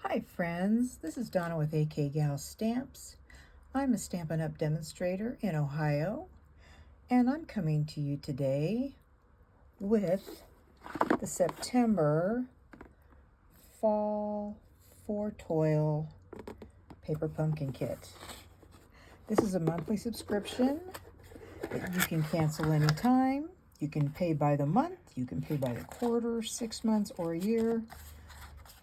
Hi friends, this is Donna with AK Gal Stamps. I'm a Stampin' Up! Demonstrator in Ohio, and I'm coming to you today with the September Fall for Toile Paper Pumpkin Kit. This is a monthly subscription that you can cancel anytime. You can pay by the month, you can pay by the quarter, 6 months, or a year.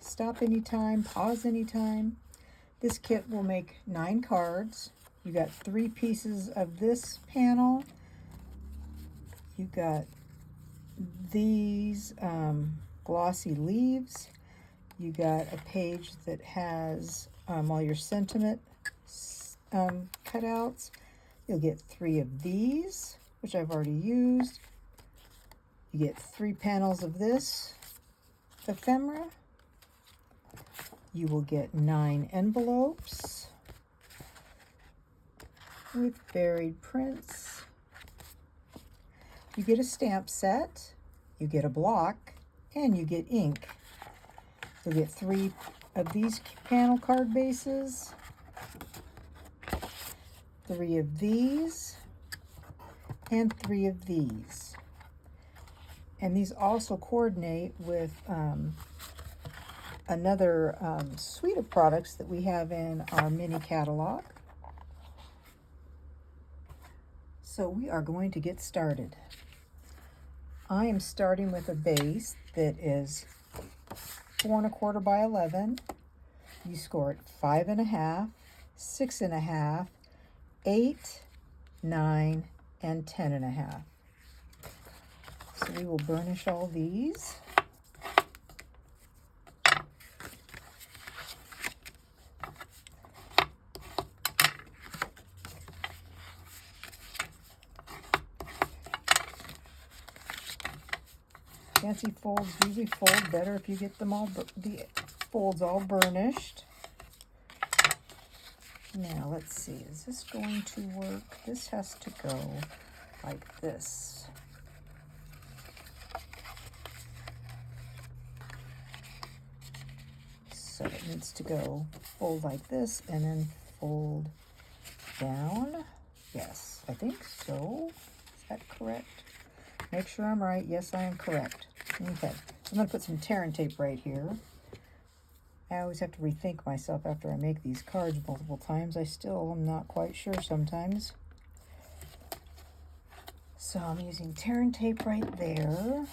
Stop anytime, pause anytime. This kit will make 9 cards. You got 3 pieces of this panel. You got these glossy leaves. You got a page that has all your sentiment cutouts. You'll get 3 of these, which I've already used. You get 3 panels of this ephemera. You will get 9 envelopes with varied prints. You get a stamp set, you get a block, and you get ink. You'll get 3 of these panel card bases, 3 of these, and 3 of these. And these also coordinate with another suite of products that we have in our mini catalog. So we are going to get started. I am starting with a base that is 4 1/4 by 11. You score it 5 1/2, 6 1/2, 8, 9, and 10 1/2. So we will burnish all these. Fancy folds usually fold better if you get them all, the folds all burnished. Now let's see, is this going to work? This has to go like this. So it needs to go fold like this and then fold down. Yes, I think so. Is that correct? Make sure I'm right. Yes, I am correct. Okay, so I'm going to put some tear and tape right here. I always have to rethink myself after I make these cards multiple times. I still am not quite sure sometimes. So I'm using tear and tape right there.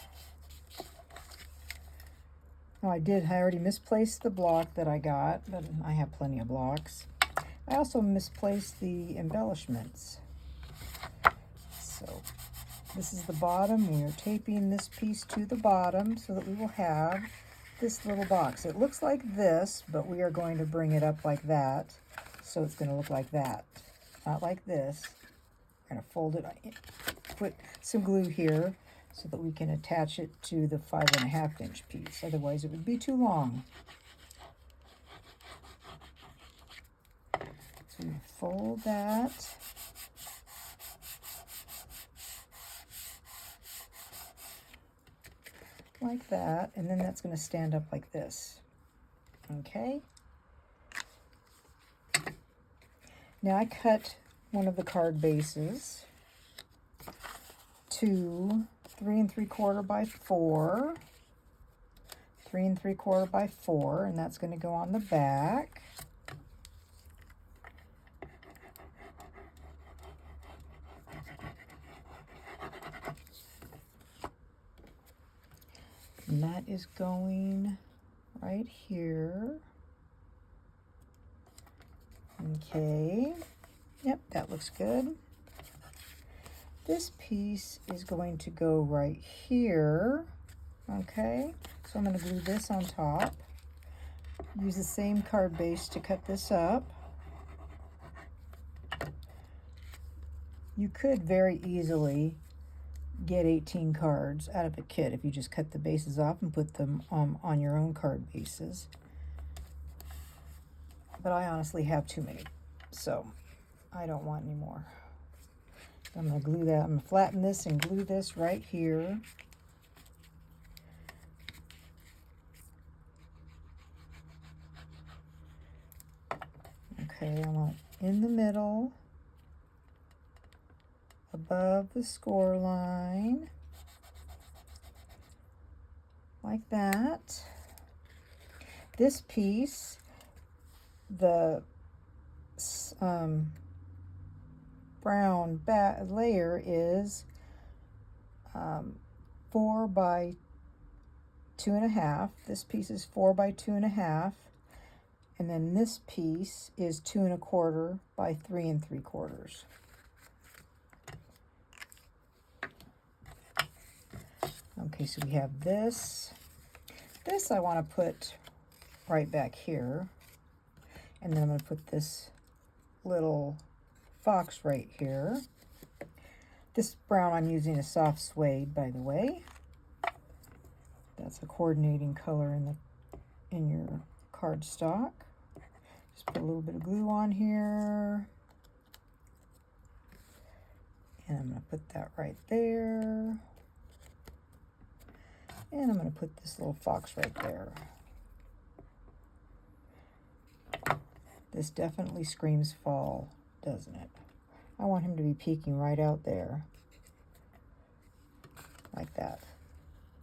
Oh, I already misplaced the block that I got, but I have plenty of blocks. I also misplaced the embellishments. So this is the bottom. We are taping this piece to the bottom so that we will have this little box. It looks like this, but we are going to bring it up like that. So it's going to look like that, not like this. We're going to fold it, put some glue here so that we can attach it to the 5 1/2 inch piece. Otherwise it would be too long. So we fold that. Like that, and then that's going to stand up like this. Okay. Now I cut one of the card bases to 3 3/4 by 4, 3 3/4 by 4, and that's going to go on the back. And that is going right here. Okay. Yep, that looks good. This piece is going to go right here. Okay. So I'm going to glue this on top. Use the same card base to cut this up. You could very easily get 18 cards out of a kit if you just cut the bases off and put them on your own card bases. But I honestly have too many, so I don't want any more. I'm going to glue that. I'm going to flatten this and glue this right here. Okay, I want in the middle, above the score line, like that. This piece, the brown layer is 4 by 2.5. This piece is 4 by 2.5. And then this piece is 2 1/4 by 3 3/4. Okay, so we have this. This I want to put right back here. And then I'm going to put this little fox right here. This brown I'm using is soft suede, by the way. That's a coordinating color in your cardstock. Just put a little bit of glue on here. And I'm going to put that right there. And I'm going to put this little fox right there. This definitely screams fall, doesn't it? I want him to be peeking right out there. Like that.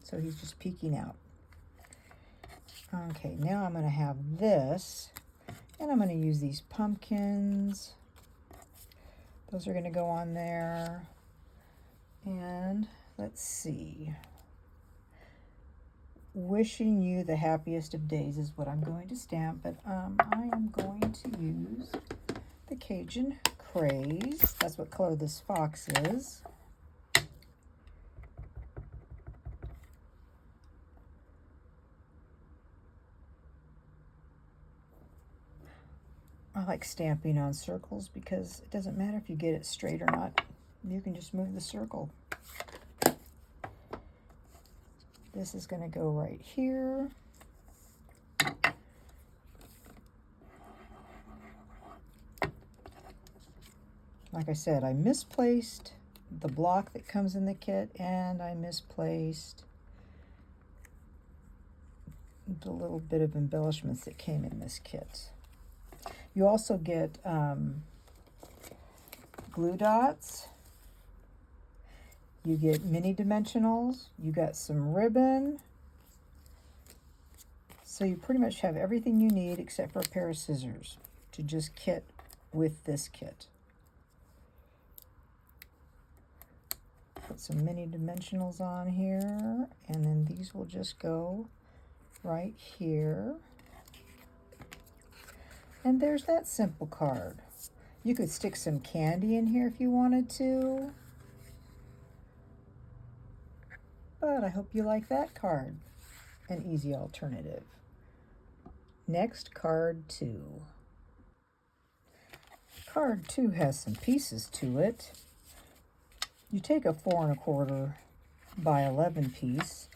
So he's just peeking out. Okay, now I'm going to have this. And I'm going to use these pumpkins. Those are going to go on there. And let's see. Wishing you the happiest of days is what I'm going to stamp, but I am going to use the Cajun Craze. That's what color this fox is. I like stamping on circles because it doesn't matter if you get it straight or not. You can just move the circle. This is going to go right here. Like I said, I misplaced the block that comes in the kit, and I misplaced the little bit of embellishments that came in this kit. You also get glue dots. You get mini dimensionals. You got some ribbon. So you pretty much have everything you need except for a pair of scissors to just kit with this kit. Put some mini dimensionals on here, and then these will just go right here. And there's that simple card. You could stick some candy in here if you wanted to. But I hope you like that card. An easy alternative. Next, card 2. Card 2 has some pieces to it. You take a 4 1/4 by 11 piece,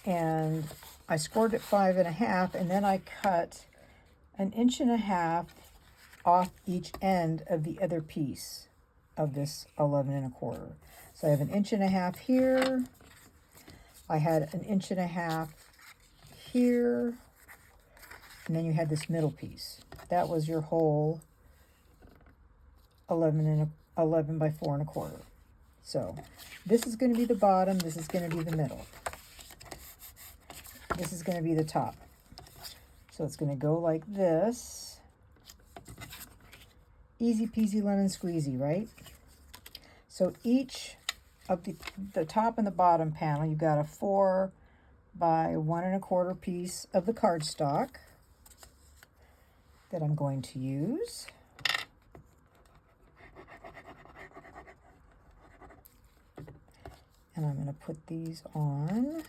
and I scored it 5 1/2, and then I cut 1 1/2 off each end of the other piece of this 11 1/4. So I have 1 1/2 here. I had 1 1/2 here. And then you had this middle piece. That was your whole 11 by 4 1/4. So this is going to be the bottom. This is going to be the middle. This is going to be the top. So it's going to go like this. Easy peasy lemon squeezy, right? So each of the top and the bottom panel, you've got a 4 by 1 1/4 piece of the cardstock that I'm going to use. And I'm going to put these on,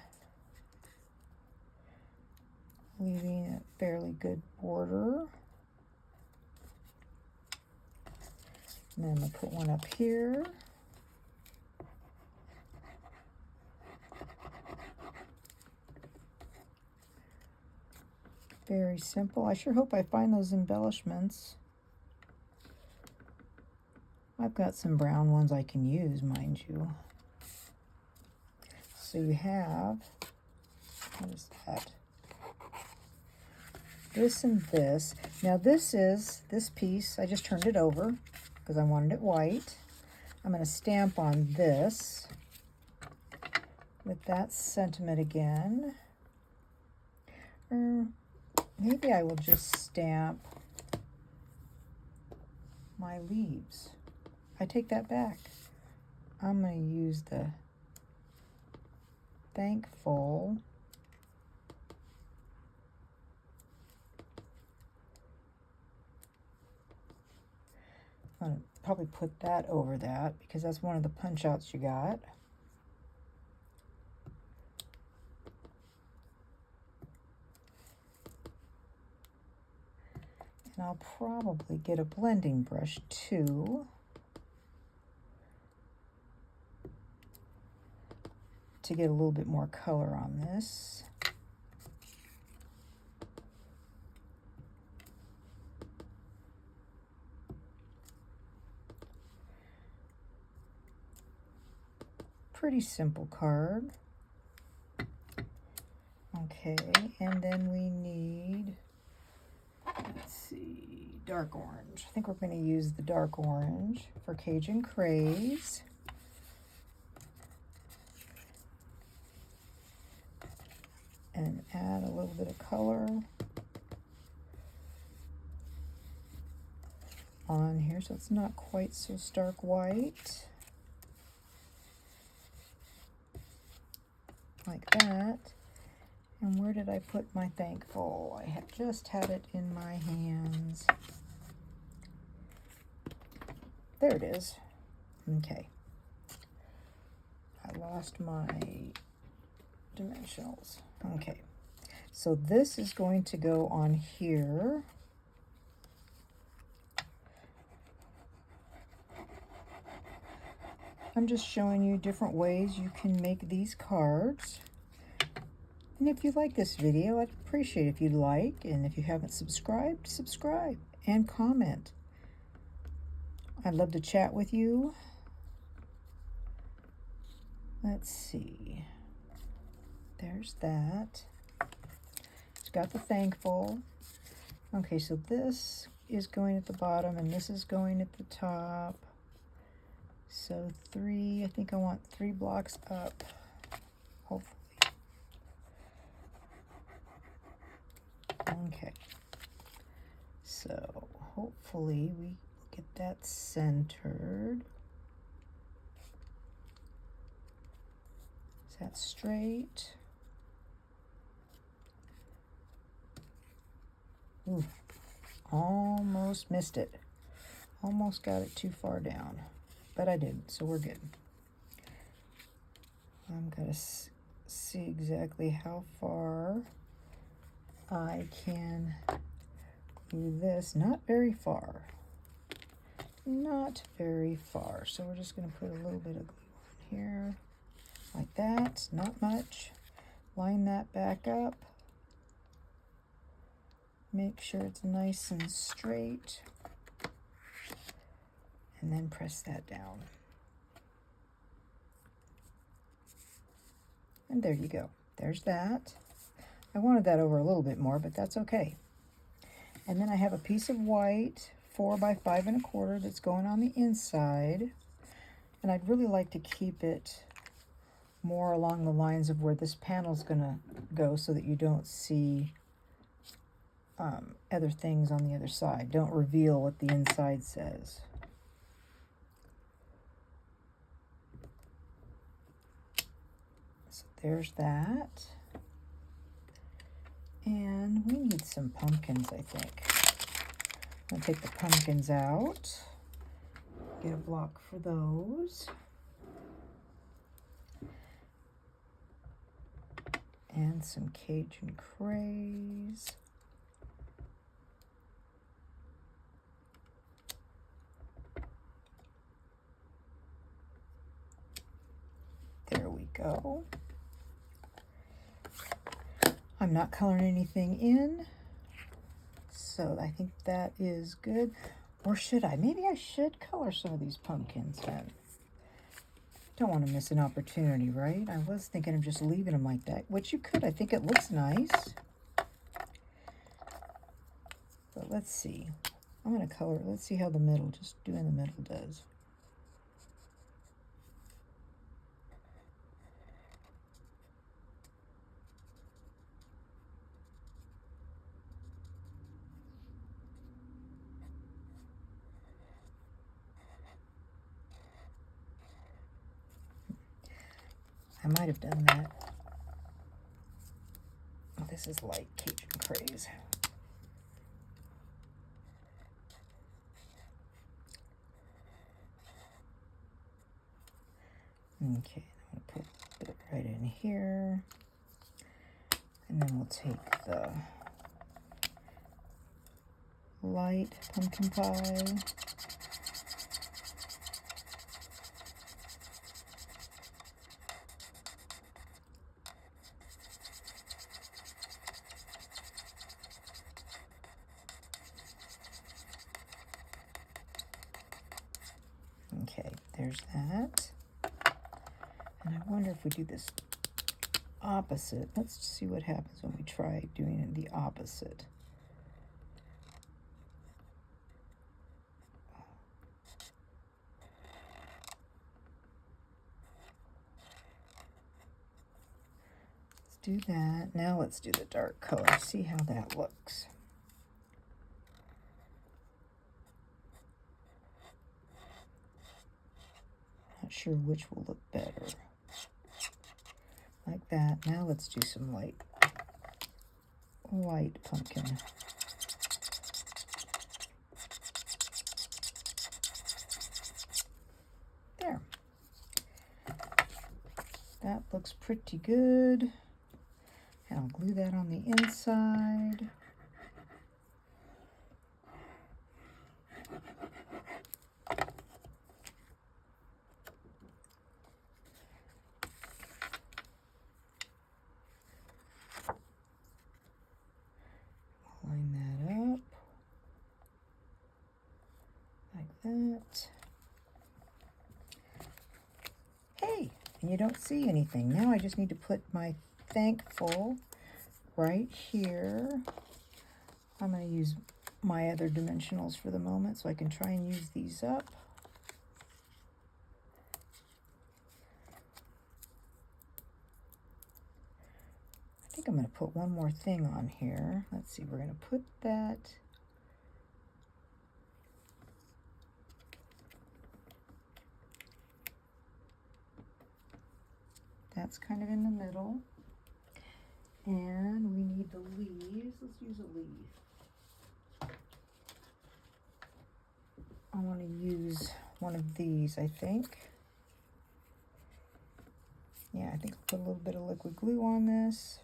leaving a fairly good border. And then I'm going to put one up here. Very simple. I sure hope I find those embellishments. I've got some brown ones I can use, mind you. So you have, what is that? this and this. Now this piece, I just turned it over because I wanted it white. I'm going to stamp on this with that sentiment again. Or maybe I will just stamp my leaves. I take that back. I'm going to use the thankful. I'm going to probably put that over that because that's one of the punch outs you got. And I'll probably get a blending brush too to get a little bit more color on this. Pretty simple card. Okay, and then we need, let's see, dark orange. I think we're going to use the dark orange for Cajun Craze. And add a little bit of color on here so it's not quite so stark white. Like that. And where did I put my thankful? I had just had it in my hands. There it is. Okay. I lost my dimensionals. Okay. So this is going to go on here. I'm just showing you different ways you can make these cards. And if you like this video, I'd appreciate it if you'd like. And if you haven't subscribed, subscribe and comment. I'd love to chat with you. Let's see. There's that. It's got the thankful. Okay, so this is going at the bottom and this is going at the top. So three, I think I want 3 blocks up, hopefully. Okay, so hopefully we get that centered. Is that straight? Ooh, almost missed it. Almost got it too far down, but I didn't, so we're good. I'm gonna see exactly how far I can do this. Not very far. Not very far. So we're just going to put a little bit of glue on here. Like that. Not much. Line that back up. Make sure it's nice and straight. And then press that down. And there you go. There's that. I wanted that over a little bit more, but that's okay. And then I have a piece of white, 4 by 5 1/4, that's going on the inside. And I'd really like to keep it more along the lines of where this panel's gonna go so that you don't see other things on the other side. Don't reveal what the inside says. So there's that. And we need some pumpkins, I think. I'll take the pumpkins out. Get a block for those. And some Cajun Craze. There we go. I'm not coloring anything in, so I think that is good. Or should I? Maybe I should color some of these pumpkins then. Don't want to miss an opportunity, right? I was thinking of just leaving them like that, which you could. I think it looks nice. let's see. I'm going to color, let's see how the middle, just doing the middle does. I might have done that. Oh, this is light Cajun Craze. Okay, I'm going to put it right in here. And then we'll take the light pumpkin pie. Okay, there's that. And I wonder if we do this opposite. Let's see what happens when we try doing it the opposite. Let's do that. Now let's do the dark color. See how that looks. Not sure which will look better. Like that. Now let's do some light pumpkin. There. That looks pretty good. And I'll glue that on the inside. Line that up like that. Hey, and you don't see anything. Now I just need to put my thankful right here. I'm going to use my other dimensionals for the moment so I can try and use these up. I think I'm going to put one more thing on here. Let's see, we're going to put that that's kind of in the middle. And we need the leaves. Let's use a leaf. I want to use one of these, I think. Yeah, I think I'll put a little bit of liquid glue on this.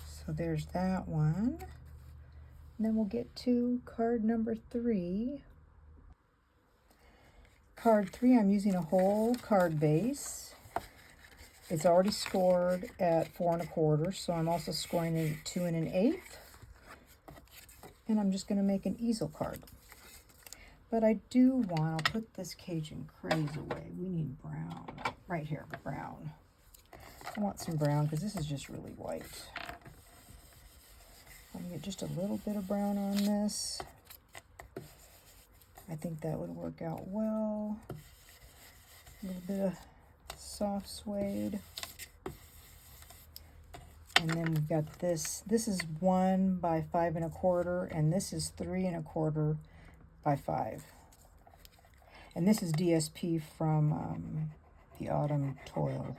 So there's that one. And then we'll get to card number 3. Card 3, I'm using a whole card base. It's already scored at 4 1/4, so I'm also scoring it at 2 1/8. And I'm just going to make an easel card. But I do want, I'll put this Cajun Craze away. We need brown. Right here, brown. I want some brown because this is just really white. I'm going to get just a little bit of brown on this. I think that would work out well. A little bit of soft suede. And then we've got this. This is 1 by 5 1/4, and this is 3 1/4 by 5. And this is DSP from the Autumn Toile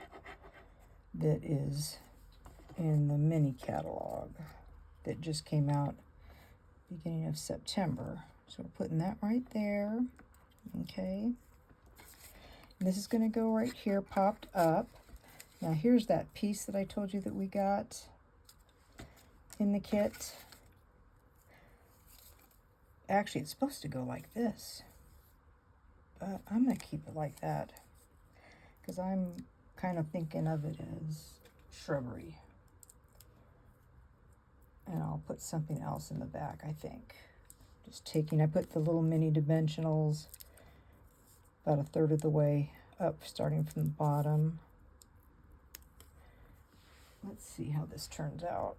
that is in the mini catalog that just came out beginning of September. So we're putting that right there. Okay. And this is going to go right here, popped up. Now here's that piece that I told you that we got in the kit. Actually, it's supposed to go like this, but I'm going to keep it like that because I'm kind of thinking of it as shrubbery. And I'll put something else in the back, I think. Just taking, I put the little mini dimensionals about 1/3 of the way up starting from the bottom. Let's see how this turns out.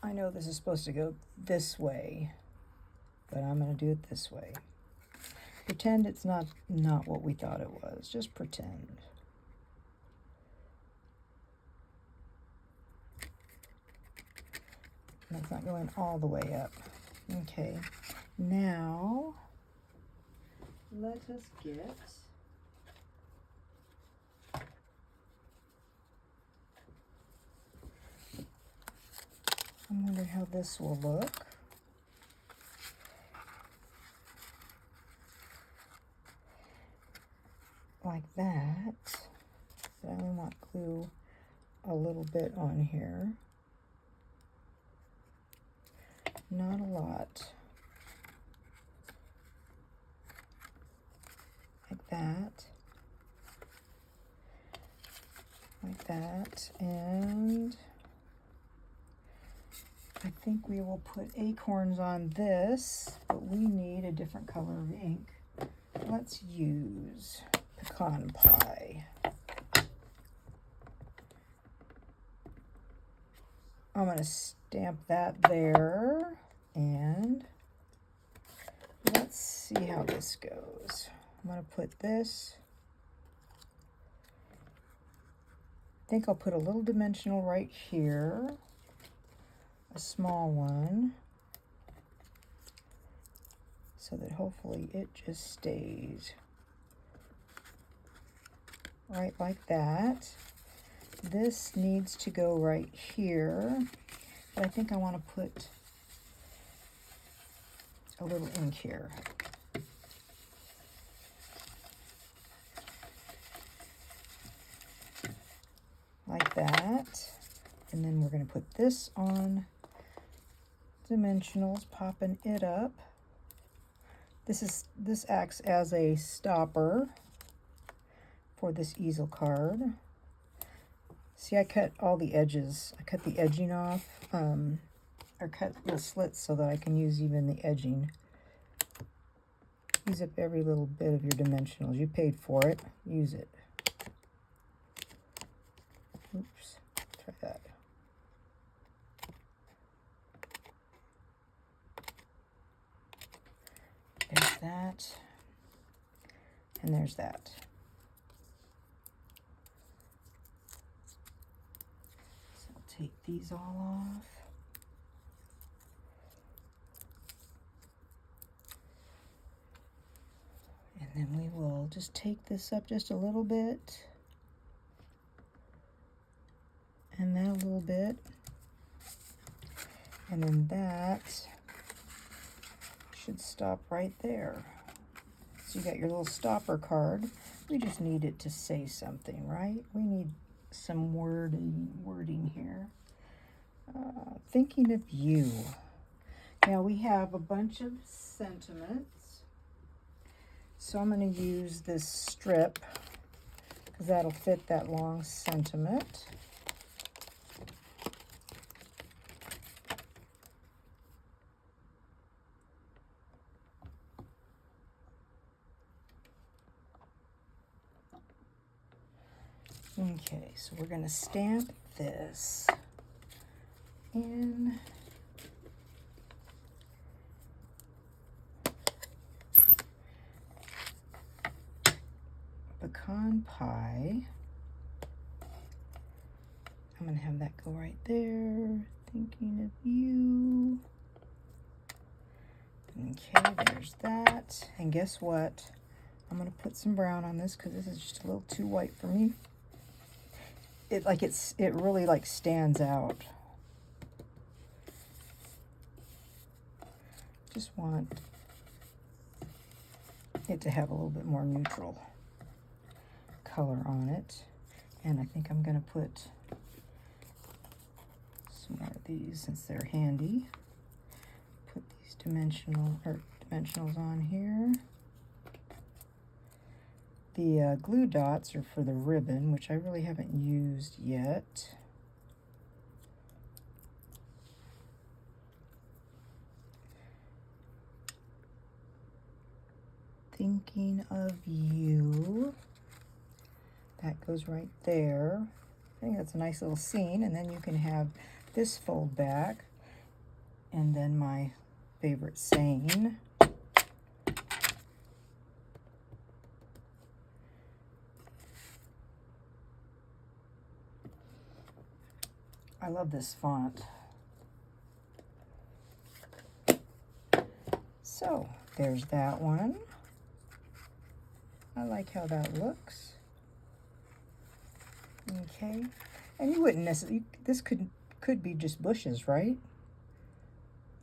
I know this is supposed to go this way, but I'm going to do it this way. Pretend it's not what we thought it was. Just pretend. That's not going all the way up. Okay, now let us get I wonder how this will look. Like that. But I only want glue a little bit on here. Not a lot. Like that. Like that. And I think we will put acorns on this, but we need a different color of ink. Let's use pecan pie. I'm going to stamp that there, and let's see how this goes. I'm going to put this. I think I'll put a little dimensional right here, a small one, so that hopefully it just stays right like that. This needs to go right here, but I think I want to put a little ink here. Like that. And then we're going to put this on dimensionals, popping it up. This acts as a stopper for this easel card. See, I cut all the edges. I cut the edging off, or cut the slits so that I can use even the edging. Use up every little bit of your dimensionals. You paid for it. Use it. Oops. Try that. There's that. And there's that. So I'll take these all off. And then we will just take this up just a little bit. And that a little bit. And then that should stop right there. So you got your little stopper card. We just need it to say something, right? We need some wording here. Thinking of you. Now we have a bunch of sentiments. So I'm going to use this strip because that'll fit that long sentiment. Okay, so we're going to stamp this in pecan pie. I'm going to have that go right there. Thinking of you. Okay, there's that. And guess what? I'm going to put some brown on this because this is just a little too white for me. It really like stands out. Just want it to have a little bit more neutral color on it. And I think I'm going to put some more of these since they're handy. Put these dimensionals on here. The glue dots are for the ribbon, which I really haven't used yet. thinking of you. That goes right there. I think that's a nice little scene. And then you can have this fold back. And then my favorite saying. I love this font. So there's that one. I like how that looks. Okay, and you wouldn't necessarily, this could be just bushes, right?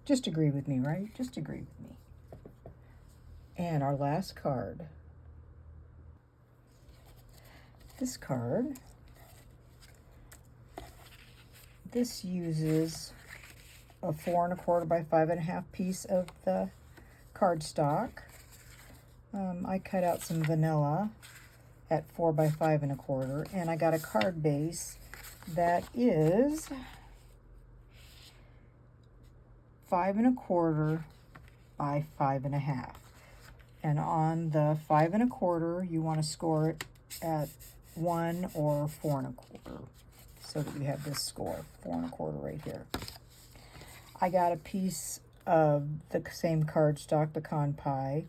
Just agree with me, right? Just agree with me. And our last card. This card, this uses a 4 1/4 by 5 1/2 piece of the cardstock. I cut out some vanilla at 4 by 5 1/4, and I got a card base that is 5 1/4 by 5 1/2. And on the 5 1/4, you want to score it at 1 or 4 1/4, so that you have this score, 4 1/4 right here. I got a piece of the same cardstock, pecan pie,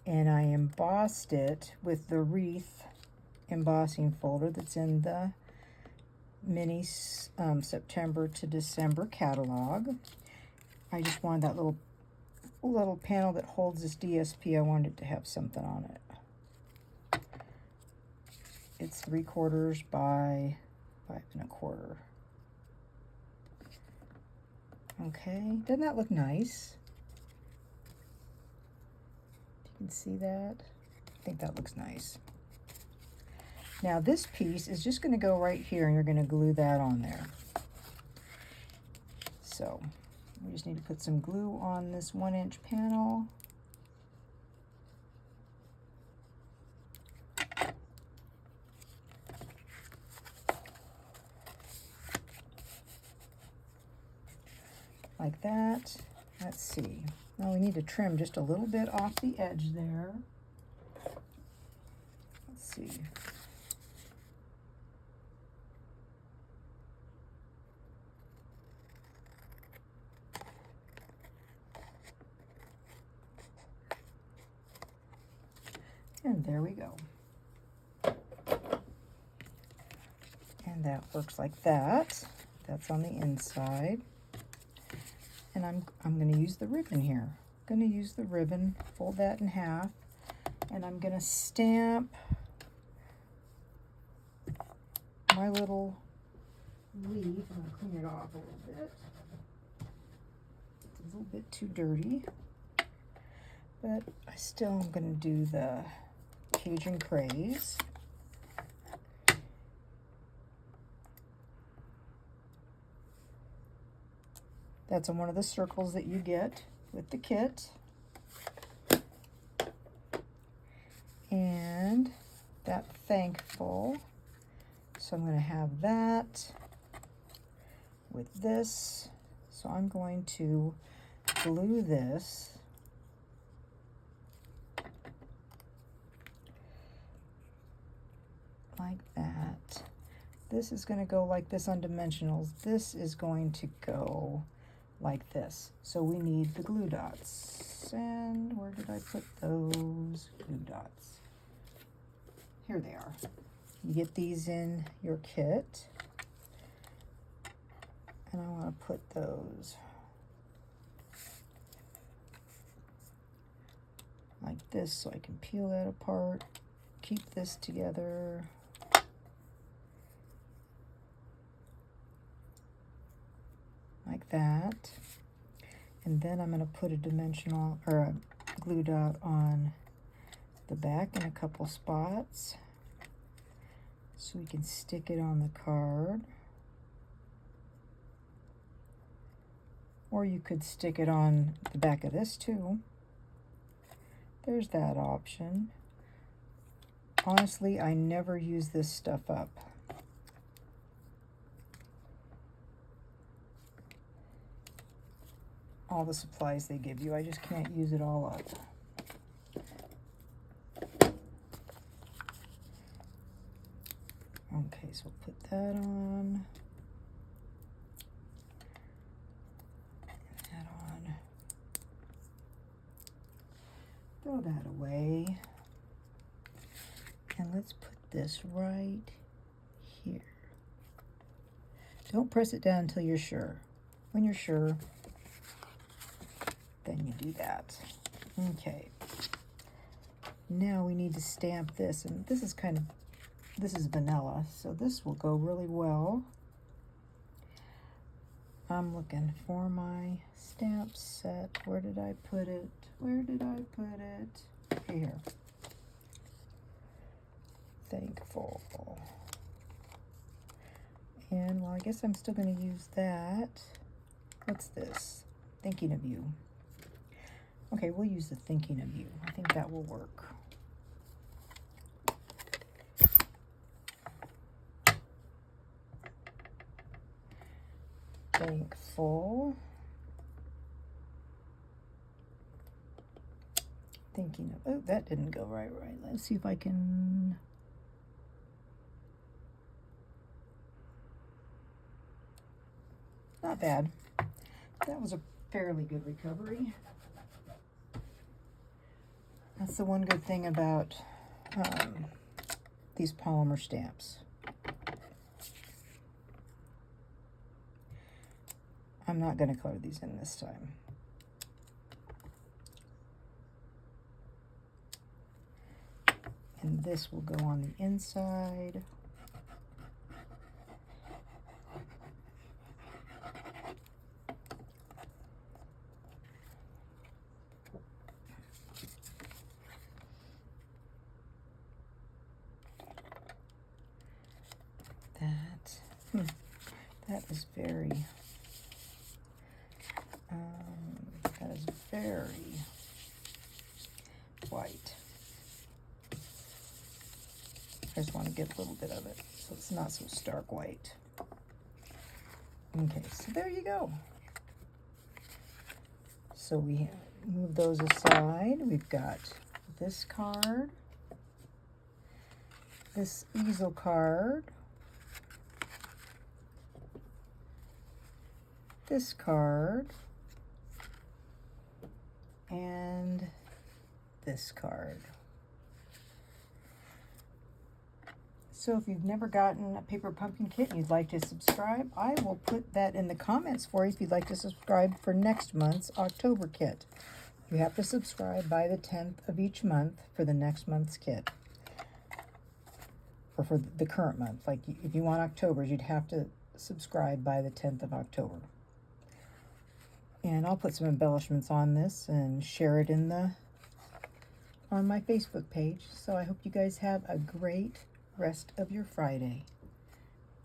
and I embossed it with the wreath embossing folder that's in the mini September to December catalog. I just wanted that little panel that holds this DSP. I wanted it to have something on it. It's 3/4 by 5 1/4. Okay, doesn't that look nice? You can see that. I think that looks nice. Now this piece is just going to go right here, and you're going to glue that on there. So we just need to put some glue on this 1-inch panel. Like that. Let's see. Now we need to trim just a little bit off the edge there. Let's see. And there we go. And that works like that. That's on the inside. And I'm going to use the ribbon here. I'm going to use the ribbon, fold that in half, and I'm going to stamp my little leaf. I'm going to clean it off a little bit. It's a little bit too dirty, but I still am going to do the Cajun Craze. That's on one of the circles that you get with the kit. And that thankful. So I'm going to have that with this. So I'm going to glue this like that. This is going to go like this on dimensionals. This is going to go like this. So we need the glue dots. And where did I put those glue dots? Here they are. You get these in your kit. And I want to put those like this so I can peel that apart, keep this together. Like that. And then I'm going to put a dimensional or a glue dot on the back in a couple spots so we can stick it on the card. Or you could stick it on the back of this too. There's that option. Honestly, I never use this stuff up. All the supplies they give you, I just can't use it all up. Okay, so we'll put that on. That on. Throw that away. And let's put this right here. Don't press it down until you're sure. When you're sure, then you do that. Okay. Now we need to stamp this, and this is vanilla, so this will go really well. I'm looking for my stamp set. Where did I put it? Where did I put it? Here. Thankful. And, well, I guess I'm still going to use that. What's this? Thinking of you. Okay, we'll use the thinking of you. I think that will work. Thankful. Thinking of, oh, that didn't go right. Let's see if I can. Not bad. That was a fairly good recovery. That's the one good thing about these polymer stamps. I'm not going to color these in this time. And this will go on the inside. That is very, white. I just want to get a little bit of it so it's not so stark white. Okay, so there you go. So we move those aside. We've got this card, this easel card, this card, and this card. So if you've never gotten a paper pumpkin kit and you'd like to subscribe, I will put that in the comments for you if you'd like to subscribe for next month's October kit. You have to subscribe by the 10th of each month for the next month's kit. Or for the current month. Like if you want October's, you'd have to subscribe by the 10th of October. And I'll put some embellishments on this and share it on my Facebook page. So I hope you guys have a great rest of your Friday.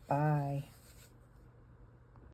Bye.